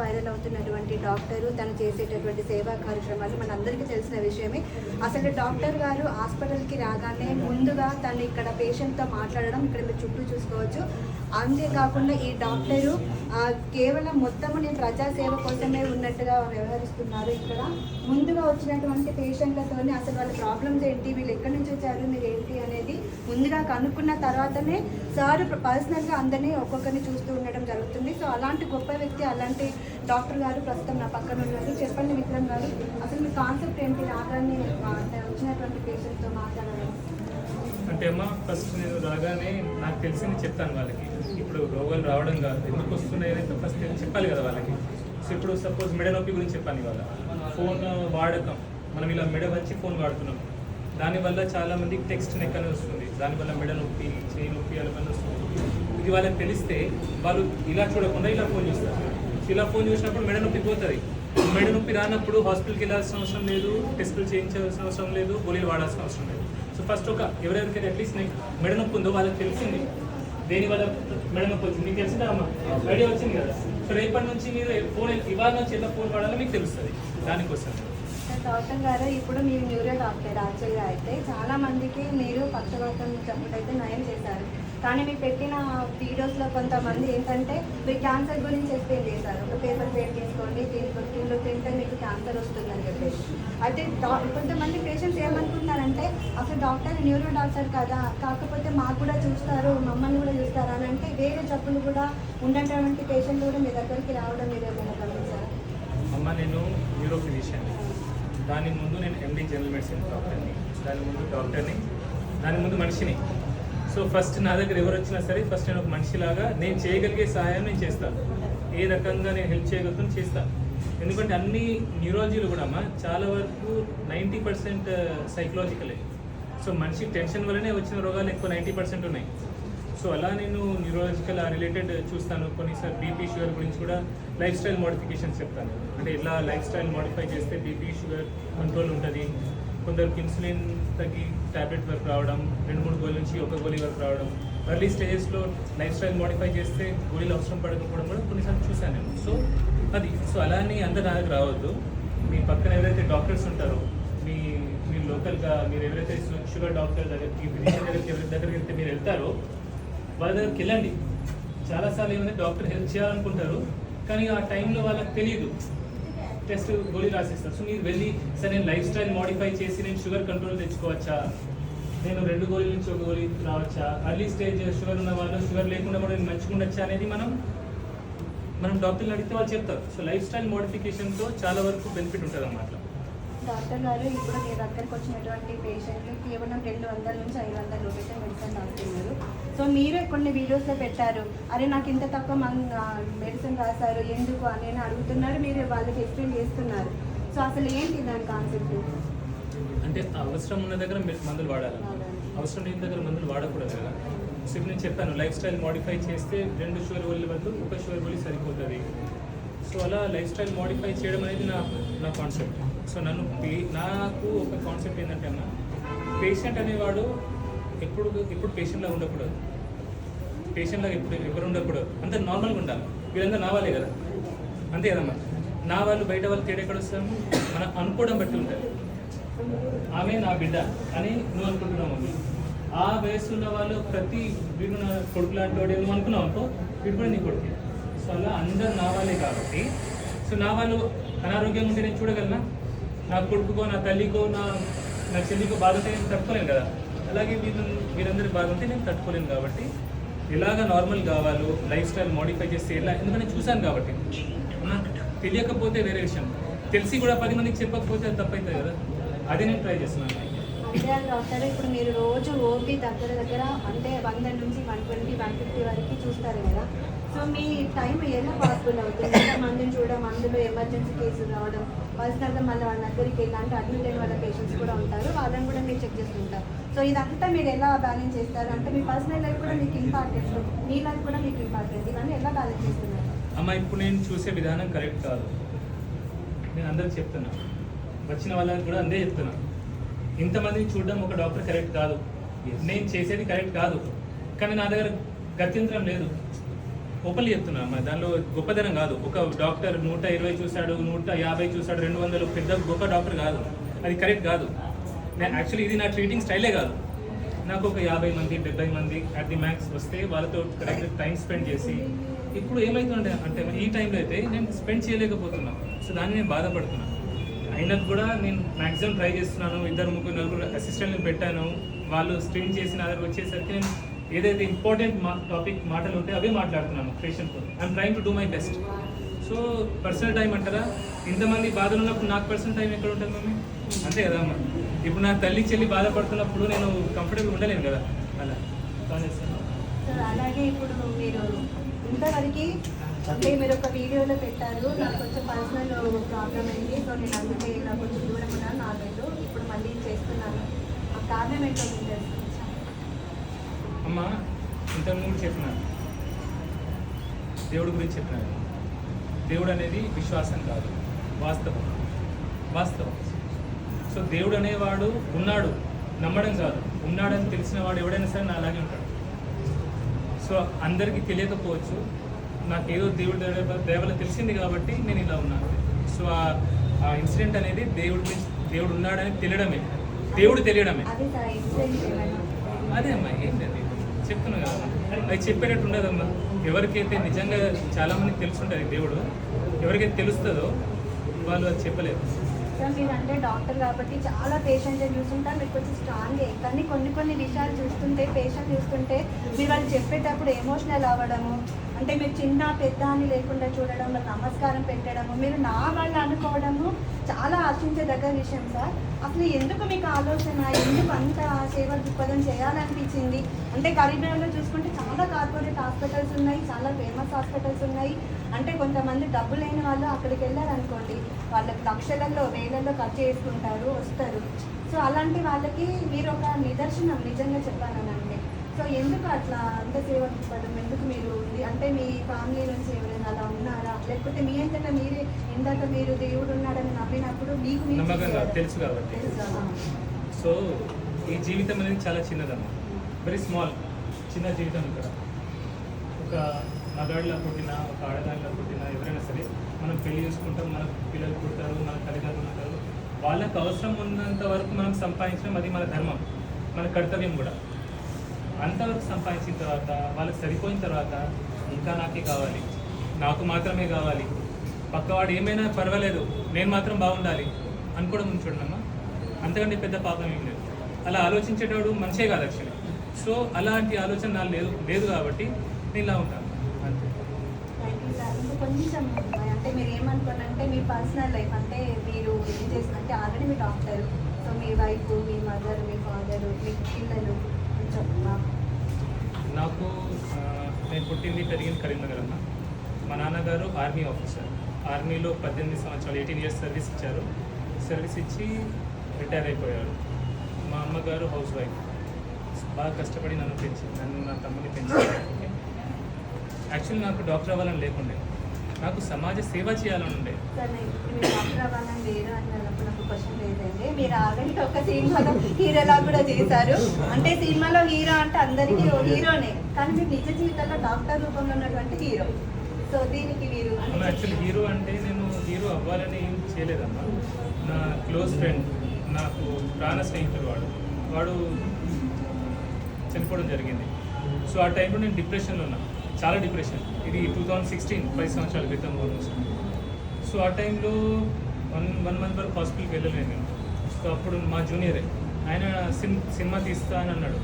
Viral అవుతున్నటువంటి doctor తను చేసేటటువంటి సేవా కార్యక్రమాలు మనందరికీ తెలిసిన విషయమే. అసలు డాక్టర్ గారు హాస్పిటల్కి రాగానే ముందుగా తను ఇక్కడ పేషెంట్తో మాట్లాడడం ఇక్కడ మీరు చుట్టూ చూసుకోవచ్చు. అంతేకాకుండా ఈ డాక్టరు కేవలం మొత్తము నేను ప్రజాసేవ కోసమే ఉన్నట్టుగా వ్యవహరిస్తున్నారు. ఇక్కడ ముందుగా వచ్చినటువంటి పేషెంట్లతోనే అసలు వాళ్ళ ప్రాబ్లమ్స్ ఏంటి, వీళ్ళు ఎక్కడి నుంచి వచ్చారు, మీరు ఏంటి అనేది ముందుగా కనుక్కున్న తర్వాతనే సార్ పర్సనల్గా అందరినీ ఒక్కొక్కరిని చూస్తూ ఉండడం జరుగుతుంది. సో అలాంటి గొప్ప వ్యక్తి, అలాంటి డాక్టర్ గారు ప్రస్తుతం నా పక్కన ఉన్నారు. చెప్పండి విక్రమ్ గారు, అసలు మీ కాన్సెప్ట్ ఏంటి, రాగానే వచ్చినటువంటి పేషెంట్తో మాట్లాడడం అంటే? అమ్మ, ఫస్ట్ నేను రాగానే నాకు తెలిసింది చెప్తాను వాళ్ళకి. ఇప్పుడు రోగాలు రావడం కాదు, ఎందుకు వస్తున్నాయి అనేది ఫస్ట్ చెప్పాలి కదా వాళ్ళకి. సో ఇప్పుడు సపోజ్ మెడ నొప్పి గురించి చెప్పాను ఇవాళ. ఫోన్ వాడకం, మనం ఇలా మెడ వచ్చి ఫోన్ వాడుతున్నాం, దానివల్ల చాలామందికి టెక్స్ట్ నెక్ అనేది వస్తుంది, దానివల్ల మెడ నొప్పి, చేయి నొప్పి అలా వస్తుంది. ఇది వాళ్ళకి తెలిస్తే వాళ్ళు ఇలా చూడకుండా ఇలా ఫోన్ చూస్తారు. ఇలా ఫోన్ చూసినప్పుడు మెడ నొప్పి పోతుంది. మెడ నొప్పి రానప్పుడు హాస్పిటల్కి వెళ్ళాల్సిన అవసరం లేదు, టెస్టులు చేయించాల్సిన అవసరం లేదు, గోళీలు వాడాల్సిన అవసరం లేదు. సో ఫస్ట్ ఎవరెవరికైతే అట్లీస్ట్ మెడ నొప్పి ఉందో వాళ్ళకి తెలిసింది దేనివల్ల మెడ నొప్పి వచ్చింది, మీకు తెలిసిందా అమ్మ? ఐడియా వచ్చింది కదా. సో రేపటి నుంచి మీరు ఫోన్ ఇవాళ నుంచి ఎలా ఫోన్ వాడాలో మీకు తెలుస్తుంది. దానికోసం డాక్టర్ గారు, ఇప్పుడు మీరు న్యూరో డాక్టర్ యాక్చువల్గా అయితే చాలా మందికి మీరు పక్షవాతం చెప్పుడైతే నయం చేశారు. కానీ మీరు పెట్టిన వీడియోస్లో కొంతమంది ఏంటంటే మీరు క్యాన్సర్ గురించి ఎక్స్ప్లెయిన్ చేశారు. ఒక పేపర్ ప్లేట్ తీసుకోండి, దీనిలో తింటే మీకు క్యాన్సర్ వస్తుందని చెప్పేసి. అయితే కొంతమంది పేషెంట్స్ ఏమనుకుంటున్నారంటే అసలు డాక్టర్ న్యూరో డాక్టర్ కదా, కాకపోతే మాకు కూడా చూస్తారు, మమ్మల్ని కూడా చూస్తారు అని అంటే వేరే జబ్బులు కూడా ఉన్నటువంటి పేషెంట్లు కూడా మీ దగ్గరికి రావడం మీరు ఏమైనా గమనించారు? అమ్మ, నేను న్యూరో ఫిజిషియన్, దాని ముందు నేను ఎండి జనరల్ మెడిసిన్ డాక్టర్ని, దాని ముందు డాక్టర్ని, దాని ముందు మనిషిని. సో ఫస్ట్ నా దగ్గర ఎవరు వచ్చినా సరే ఫస్ట్ నేను ఒక మనిషిలాగా నేను చేయగలిగే సహాయం నేను చేస్తాను. ఏ రకంగా నేను హెల్ప్ చేయగలుగుతాను చేస్తాను. ఎందుకంటే అన్ని న్యూరాలజీలు కూడా అమ్మ చాలా వరకు 90% సైకలాజికలే. సో మనిషి టెన్షన్ వల్లనే వచ్చిన రోగాలు ఎక్కువ 90% ఉన్నాయి. సో అలా నేను న్యూరాలజికల్ రిలేటెడ్ చూస్తాను. కొన్నిసార్లు బీపీ షుగర్ గురించి కూడా లైఫ్ స్టైల్ మోడిఫికేషన్స్ చెప్తాను. అంటే ఇలా లైఫ్ స్టైల్ మోడిఫై చేస్తే బీపీ షుగర్ కంట్రోల్ ఉంటుంది. కొందరికి ఇన్సులిన్ తగ్గి ట్యాబ్లెట్ వరకు రావడం, 2-3 గోళీ నుంచి 1 గోళీ వరకు రావడం, ఎర్లీ స్టేజెస్లో లైఫ్ స్టైల్ మోడిఫై చేస్తే గోళీలు అవసరం పడకపోవడం కూడా కొన్నిసార్లు చూశాను నేను. సో అలా అని అందరు నా దగ్గర రావద్దు. మీ పక్కన ఎవరైతే డాక్టర్స్ ఉంటారో, మీ లోకల్గా మీరు ఎవరైతే షుగర్ డాక్టర్ దగ్గరికి, ఫిజిషియన్ దగ్గరికి ఎవరి దగ్గరికి వెళ్తే మీరు వెళ్తారో వాళ్ళ దగ్గరికి వెళ్ళండి. చాలాసార్లు ఏమైనా డాక్టర్ హెల్ప్ చేయాలనుకుంటారు, కానీ ఆ టైంలో వాళ్ళకి తెలియదు, టెస్ట్ గోళీ రాసిస్తారు. సో మీరు వెళ్ళి సార్ నేను లైఫ్ స్టైల్ మోడిఫై చేసి నేను షుగర్ కంట్రోల్ తెచ్చుకోవచ్చా, నేను 2 గోళీల నుంచి 1 గోళీ రావచ్చా, అర్లీ స్టేజ్ షుగర్ ఉన్న వాళ్ళు షుగర్ లేకుండా కూడా నేను మంచిగా ఉండొచ్చా అనేది మనం డాక్టర్లు అడిగితే వాళ్ళు చెప్తారు. సో లైఫ్ స్టైల్ మోడిఫికేషన్తో చాలా వరకు బెనిఫిట్ ఉంటుంది అన్నమాట. డాక్టర్ గారు, ఇప్పుడు మీ దగ్గరకు వచ్చినటువంటి పేషెంట్లు కేవలం 200 నుంచి 500 రూపాయలే మెడిసిన్ రాస్తున్నారు. సో మీరే కొన్ని వీడియోస్లో పెట్టారు, అరే నాకు ఇంత తక్కువ మెడిసిన్ రాశారు ఎందుకు అని అడుగుతున్నారు, మీరు వాళ్ళకి ఎక్స్ప్లెయిన్ చేస్తున్నారు. సో అసలు ఏంటి దాని కాన్సెప్ట్? అంటే అవసరం ఉన్న దగ్గర మందులు వాడాలి, అవసరం లేని దగ్గర మందులు వాడకూడదు కదా. సో ఇప్పుడు నేను చెప్పాను, లైఫ్ స్టైల్ మోడిఫై చేస్తే 2 షుగర్ గోళీల బదులు 1 షుగర్ గోళీ సరిపోతుంది. సో అలా లైఫ్ స్టైల్ మోడిఫై చేయడం అనేది నా కాన్సెప్ట్. సో నాకు ఒక కాన్సెప్ట్ ఏంటంటే అన్న, పేషెంట్ అనేవాడు ఎప్పుడు పేషెంట్లా ఉండకూడదు, పేషెంట్లాగా ఎవరు ఉండకూడదు, అంత నార్మల్గా ఉండాలి. వీళ్ళంతా నా వాళ్ళే కదా, అంతే కదమ్మా. నా వాళ్ళు బయట వాళ్ళు తేడా ఎక్కడ వస్తాము, మనం అనుకోవడం బట్టి ఉంటుంది. ఆమె నా బిడ్డ అని నువ్వు అనుకుంటున్నావు మమ్మీ, ఆ వయసున్న వాళ్ళు ప్రతి వీడు నా కొడుకు లాంటి వాడు నువ్వు అనుకున్నావు అనుకో, వీడు కూడా నీ కొడుకు. సో అలా అందరు నా వాళ్ళే కాబట్టి, సో నా వాళ్ళు అనారోగ్యంగా ఉంటే నేను చూడగలనా, నా కొడుకుకో నా తల్లికో నా చెల్లికో బాగుంటే నేను తట్టుకోలేను కదా. అలాగే వీరందరూ బాగుంటే నేను తట్టుకోలేను. కాబట్టి ఇలాగ నార్మల్ కావాలి, లైఫ్ స్టైల్ మోడిఫై చేస్తే ఎలా, ఎందుకంటే చూశాను కాబట్టి. తెలియకపోతే వేరే విషయం, తెలిసి కూడా 10 మందికి చెప్పకపోతే అది తప్పవుతుంది కదా. అదే నేను ట్రై చేస్తున్నాను. అంటే డాక్టర్, ఇప్పుడు మీరు రోజు ఓపీ దగ్గర అంటే 100 నుంచి 120, 150 వరకు చూస్తారు కదా. సో మీ టైం ఎలా పాసిబుల్ అవుతుంది? మందిని చూడడం, అందులో ఎమర్జెన్సీ కేసులు రావడం, పర్సనల్గా మళ్ళీ వాళ్ళ దగ్గరికి వెళ్ళాలంటే అడ్మిట్ అయిన వాళ్ళ పేషెంట్స్ కూడా ఉంటారు, వాళ్ళని కూడా మీరు చెక్ చేస్తుంటారు. సో ఇదంతా మీరు ఎలా బ్యాలెన్స్ చేస్తారు? అంటే మీ పర్సనల్ లైఫ్ కూడా మీకు ఇంపార్టెంట్, మీ లైఫ్ కూడా మీకు ఇంపార్టెంట్, ఇవన్నీ ఎలా బ్యాలెన్స్ చేస్తున్నారు? అమ్మ, ఇప్పుడు నేను చూసే విధానం కరెక్ట్ కాదు, నేను అందరికి చెప్తున్నా, వచ్చిన వాళ్ళకి కూడా అందే చెప్తున్నా. ఇంతమందిని చూడడం ఒక డాక్టర్ కరెక్ట్ కాదు, నేను చేసేది కరెక్ట్ కాదు. కానీ నా దగ్గర గత్యంతరం లేదు. ఓపెన్లీ చెప్తున్నా, దానిలో గొప్పదనం కాదు. ఒక డాక్టర్ 120 చూశాడు, 150 చూశాడు, 200 పెద్ద గొప్ప డాక్టర్ కాదు, అది కరెక్ట్ కాదు. నేను యాక్చువల్లీ ఇది నా ట్రీటింగ్ స్టైలే కాదు. నాకు ఒక 50 మంది 70 మంది అట్ ది మ్యాక్స్ వస్తే వాళ్ళతో కరెక్ట్ టైం స్పెండ్ చేసి, ఇప్పుడు ఏమవుతుందంటే అంటే ఈ టైంలో అయితే నేను స్పెండ్ చేయలేకపోతున్నాను. సో దాన్ని నేను బాధపడుతున్నాను. అయినా కూడా నేను మ్యాక్సిమం ట్రై చేస్తున్నాను. 2, 3, 4 అసిస్టెంట్ని పెట్టాను. వాళ్ళు స్క్రీన్ చేసి నా దగ్గర వచ్చేసరికి నేను ఏదైతే ఇంపార్టెంట్ టాపిక్ మాటలు ఉంటే అవే మాట్లాడుతున్నాను పేషెంట్తో. I'm trying to do my best. So personal time అంటారా, ఇంతమంది బాధలు ఉన్నప్పుడు నాకు పర్సనల్ టైం ఎక్కడ ఉంటుంది మమ్మీ? అంతే కదా అమ్మ. ఇప్పుడు నా తల్లి చెల్లి బాధపడుతున్నప్పుడు నేను కంఫర్టబుల్ ఉండలేను కదా, అలా కానీ సార్. సో అలాగే ఇప్పుడు మీరు ఇంతవరకు అంటే మీరు ఒక వీడియోలో పెట్టారు, నాకు కొంచెం పర్సనల్ ప్రాబ్లం అయింది, సో నేను అందుకే ఇలా కొంచెం దూరం ఉన్నాను 4 నెలలు, ఇప్పుడు మళ్ళీ చేస్తున్నాను. ఆ కారణం ఏంటో మీకు తెలుసు అమ్మ. ఇంతకుముందు చెప్పినాను, దేవుడి గురించి చెప్పినాను. దేవుడు అనేది విశ్వాసం కాదు, వాస్తవం. సో దేవుడు అనేవాడు ఉన్నాడు, నమ్మడం కాదు. ఉన్నాడని తెలిసిన వాడు ఎవడైనా సరే నా అలాగే ఉంటాడు. సో అందరికీ తెలియకపోవచ్చు, నాకేదో దేవుడి దేవల తెలిసింది కాబట్టి నేను ఇలా ఉన్నాను. సో ఆ ఇన్సిడెంట్ అనేది దేవుడు ఉన్నాడని తెలియడమే, దేవుడు తెలియడమే. అదే అమ్మా, ఏం లేదు చెప్తున్నా కదా, అది చెప్పేటట్టు ఉండదమ్మా. ఎవరికైతే నిజంగా చాలామందికి తెలుసుంటుంది దేవుడు, ఎవరికైతే తెలుస్తుందో వాళ్ళు అది చెప్పలేరు. సార్ మీరు అంటే డాక్టర్ కాబట్టి చాలా పేషెంట్ని చూస్తుంటారు, మీకు కొంచెం స్ట్రాంగే. కానీ కొన్ని విషయాలు చూస్తుంటే, పేషెంట్ చూస్తుంటే మీరు వాళ్ళు చెప్పేటప్పుడు ఎమోషనల్ అవ్వడము, అంటే మీరు చిన్న పెద్ద అని లేకుండా చూడడం, వాళ్ళకి నమస్కారం పెట్టడము, మీరు నా వాళ్ళు అనుకోవడము చాలా ఆశించదగ్గ విషయం సార్. అసలు ఎందుకు మీకు ఆలోచన, ఎందుకు అంత సేవ దృక్పథం చేయాలనిపించింది? అంటే కరీంనగర్లో చూసుకుంటే చాలా కార్పొరేట్ హాస్పిటల్స్ ఉన్నాయి, చాలా ఫేమస్ హాస్పిటల్స్ ఉన్నాయి. అంటే కొంతమంది డబ్బు లేని వాళ్ళు అక్కడికి వెళ్ళారనుకోండి, వాళ్ళకి లక్షలలో వేలలో ఖర్చు చేసుకుంటారు, వస్తారు. సో అలాంటి వాళ్ళకి మీరు ఒక నిదర్శనం, నిజంగా చెప్పానంటే. సో ఎందుకు అట్లా అంత సేవ దృక్పథం ఎందుకు మీరు ఉంది? అంటే మీ ఫ్యామిలీ నుంచి ఎవరైనా అలా ఉన్నారా, లేకపోతే మీ అంతటా మీరే ఇందాక మీరు దేవుడు ఉన్నాడని నమ్మినప్పుడు మీకు తెలుసు కాబట్టి. సో ఈ జీవితం అనేది చాలా చిన్నదమ్మా, వెరీ స్మాల్, చిన్న జీవితం. ఇక్కడ ఒక మగాడిలా పుట్టినా, ఒక ఆడదానిలా పుట్టినా ఎవరైనా సరే మనం పెళ్లి చేసుకుంటాం, మన పిల్లలు పుడతారు, మన తల్లిదండ్రులు ఉంటారు. వాళ్ళకి అవసరం ఉన్నంత వరకు మనం సంపాదించడం అది మన ధర్మం, మన కర్తవ్యం కూడా. అంతవరకు సంపాదించిన తర్వాత వాళ్ళకి సరిపోయిన తర్వాత ఇంకా నాకే కావాలి, నాకు మాత్రమే కావాలి, పక్కవాడు ఏమైనా పర్వాలేదు, నేను మాత్రం బాగుండాలి అనుకోవడం ఉంచుడమ్మా. అంతకంటే పెద్ద పాపం ఏం లేదు. అలా ఆలోచించేటప్పుడు మంచిగా కాదు యాక్చువల్లీ. సో అలాంటి ఆలోచన నాకు లేదు కాబట్టి నేను ఇలా ఉంటాను అంతే. Thank you sir. ఇంకా కొంచెం అంటే మీరు ఏమనుకోనంటే మీ పర్సనల్ లైఫ్, అంటే మీరు ఏం చేస్తుంటే ఆల్రెడీ మీ డాక్టర్, సో మీ వైఫ్, మీ మదర్, మీ ఫాదర్, మీ పిల్లలు కొంచెం నాకు నేను పుట్టింది పెరిగింది కరీంనగర్ అన్న. మా నాన్నగారు ఆర్మీ ఆఫీసర్, ఆర్మీలో 18 సంవత్సరాలు 18 ఇయర్స్ సర్వీస్ ఇచ్చారు. సర్వీస్ ఇచ్చి రిటైర్ అయిపోయారు. మా అమ్మగారు హౌస్ వైఫ్, బాగా కష్టపడి నన్ను నా తమ్ముడిని పెంచారు. యాక్చువల్లీ నాకు డాక్టర్ అవ్వాలని లేకుండే, నాకు సమాజ సేవ చేయాలని ఉండే. సార్ ఇప్పుడు మీరు డాక్టర్ అవ్వాలని లేదు అని అన్నప్పుడు నాకు క్వశ్చన్ లేదండి. మీరు ఆల్రెడీ ఒక సినిమాలో హీరోలా కూడా చేశారు. అంటే సినిమాలో హీరో అంటే అందరికీ హీరోనే, కానీ మీరు నిజ జీవితంలో డాక్టర్ రూపంలో ఉన్నటువంటి హీరో. సో దీనికి మీరు యాక్చువల్లీ హీరో అంటే నేను హీరో అవ్వాలని ఏం చేయలేదమ్మా. నా క్లోజ్ ఫ్రెండ్, నాకు ప్రాణ స్నేహితుడు వాడు చనిపోవడం జరిగింది. సో ఆ టైంలో నేను డిప్రెషన్లో ఉన్నా, చాలా డిప్రెషన్. ఇది 2016, 5 సంవత్సరాల క్రితం ఆల్మోస్ట్. సో ఆ టైంలో వన్ మంత్ వరకు హాస్పిటల్కి వెళ్ళలేదు నేను. సో అప్పుడు మా జూనియరే ఆయన సినిమా తీస్తా అని అన్నాడు.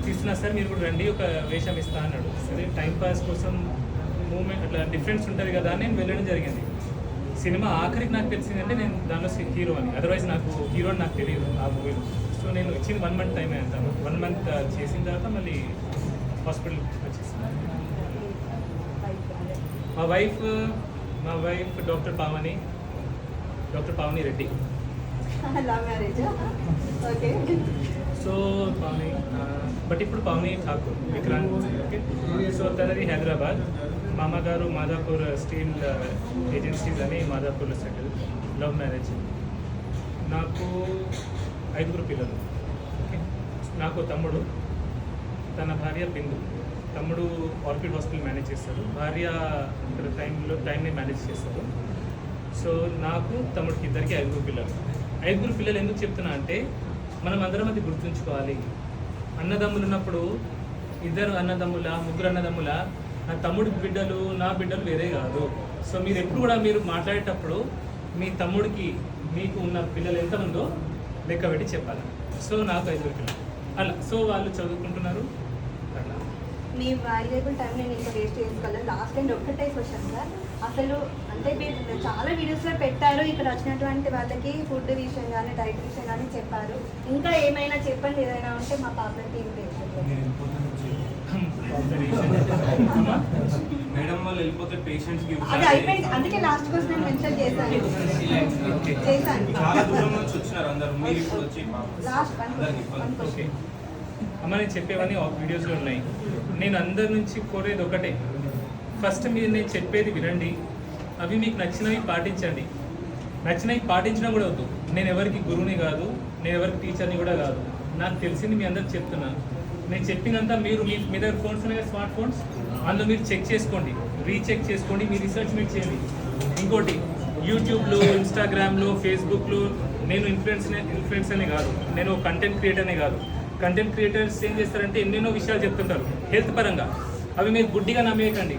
తీస్తున్నా సార్ మీరు కూడా రండి, ఒక వేషం ఇస్తా అన్నాడు. సరే టైంపాస్ కోసం మూమెంట్ అట్లా డిఫరెన్స్ ఉంటుంది కదా అని నేను వెళ్ళడం జరిగింది. సినిమా ఆఖరికి నాకు తెలిసిందంటే నేను దానిలో హీరో అని, అదర్వైజ్ నాకు హీరో అని నాకు తెలియదు ఆ మూవీలో. సో నేను ఇచ్చిన 1 మంత్ టైం అంటాను. 1 మంత్ చేసిన తర్వాత మళ్ళీ హాస్పిటల్ వచ్చేసింది. మా wife doctor Pavani Reddy. Love marriage. Okay. So Pavani, but ఇప్పుడు పావని ఠాకూర్ విక్రాంత్. ఓకే. సో తనది హైదరాబాద్. మా అమ్మగారు మాదాపూర్ స్టీల్ ఏజెన్సీస్ అని మాదాపూర్లో సెటిల్. Love marriage. నాకు 5 పిల్లలు. ఓకే. నాకు తమ్ముడు, తన భార్య బిందు. తమ్ముడు ఆర్కిడ్ హాస్పిటల్ మేనేజ్ చేస్తారు, భార్య ఇక్కడ టైంని మేనేజ్ చేస్తారు. సో నాకు తమ్ముడికి ఇద్దరికి 5 పిల్లలు. 5 పిల్లలు ఎందుకు చెప్తున్నా అంటే మనం అందరం అది గుర్తుంచుకోవాలి. అన్నదమ్ములు ఉన్నప్పుడు 2 అన్నదమ్ముల 3 అన్నదమ్ముల నా తమ్ముడి బిడ్డలు నా బిడ్డలు వేరే కాదు. సో మీరు ఎప్పుడు కూడా మీరు మాట్లాడేటప్పుడు మీ తమ్ముడికి మీకు ఉన్న పిల్లలు ఎంతమందో లెక్క పెట్టి చెప్పాలి. సో నాకు 5 పిల్లలు అలా. సో వాళ్ళు చదువుకుంటున్నారు అట్లా. మీ వాల్యుబుల్ టైం నేను ఇంకా వేస్ట్ చేసుకోలేదు. లాస్ట్ టైం ఒక్కటే క్వశ్చన్ సార్, అసలు అంటే మీరు చాలా వీడియోస్లో పెట్టారు, ఇక్కడ వచ్చినటువంటి వాళ్ళకి ఫుడ్ విషయం కానీ డైట్ విషయం కానీ చెప్పారు. ఇంకా ఏమైనా చెప్పండి, ఏదైనా ఉంటే మా పాపకి మేడం వాళ్ళు వెళ్ళిపోతే పేషెంట్స్ కి అది అయిపోయింది. అందుకే లాస్ట్ క్వశ్చన్ నేను మెన్షన్ చేశాను. చాలా దూరం నుంచి వచ్చినారు అందరూ, మీరు ఇప్పుడు వచ్చి లాస్ట్ ఓకే అమ్మ, నేను చెప్పేవన్నీ వీడియోస్లో ఉన్నాయి. నేను అందరి నుంచి కోరేది ఒకటే, ఫస్ట్ మీరు నేను చెప్పేది వినండి, అవి మీకు నచ్చినవి పాటించండి. నచ్చినవి పాటించడం కూడా వద్దు. నేను ఎవరికి గురువుని కాదు, నేను ఎవరికి టీచర్ని కూడా కాదు. నాకు తెలిసింది మీ అందరికి చెప్తున్నాను. నేను చెప్పినంత మీరు మీ దగ్గర ఫోన్స్ ఉన్నాయి, స్మార్ట్ ఫోన్స్, అందులో మీరు చెక్ చేసుకోండి, రీచెక్ చేసుకోండి, మీ రీసెర్చ్ మీరు చేయండి. ఇంకోటి, యూట్యూబ్లో, ఇన్స్టాగ్రామ్లో, ఫేస్బుక్లో నేను ఇన్ఫ్లుయెన్స్ అనే కాదు, నేను కంటెంట్ క్రియేటర్నే కాదు. కంటెంట్ క్రియేటర్స్ ఏం చేస్తారంటే ఎన్నెన్నో విషయాలు చెప్తుంటారు హెల్త్ పరంగా. అవి మీరు గుడ్డిగా నమ్మేయకండి,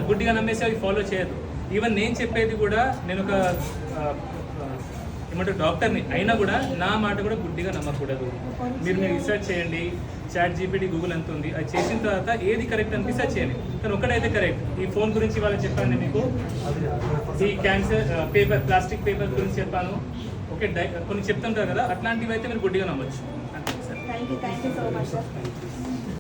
గుడ్డిగా నమ్మేసి అవి ఫాలో చేయదు. ఈవెన్ నేను చెప్పేది కూడా, నేను ఒక ఏమంటారు డాక్టర్ని అయినా కూడా నా మాట కూడా గుడ్డిగా నమ్మకూడదు. మీరు రీసెర్చ్ చేయండి, చాట్ జీపీటీ, గూగుల్ అంత ఉంది, అది చేసిన తర్వాత ఏది కరెక్ట్ అనిపిస్తే అది చేయండి. కానీ ఒకటైతే కరెక్ట్, ఈ ఫోన్ గురించి వాళ్ళకి చెప్పాను మీకు, ఈ క్యాన్సర్ పేపర్, ప్లాస్టిక్ పేపర్ గురించి చెప్పాను. ఓకే, కొన్ని చెప్తుంటారు కదా, అట్లాంటివి అయితే మీరు గుడ్డిగా నమ్మచ్చు. Thank you so much sir.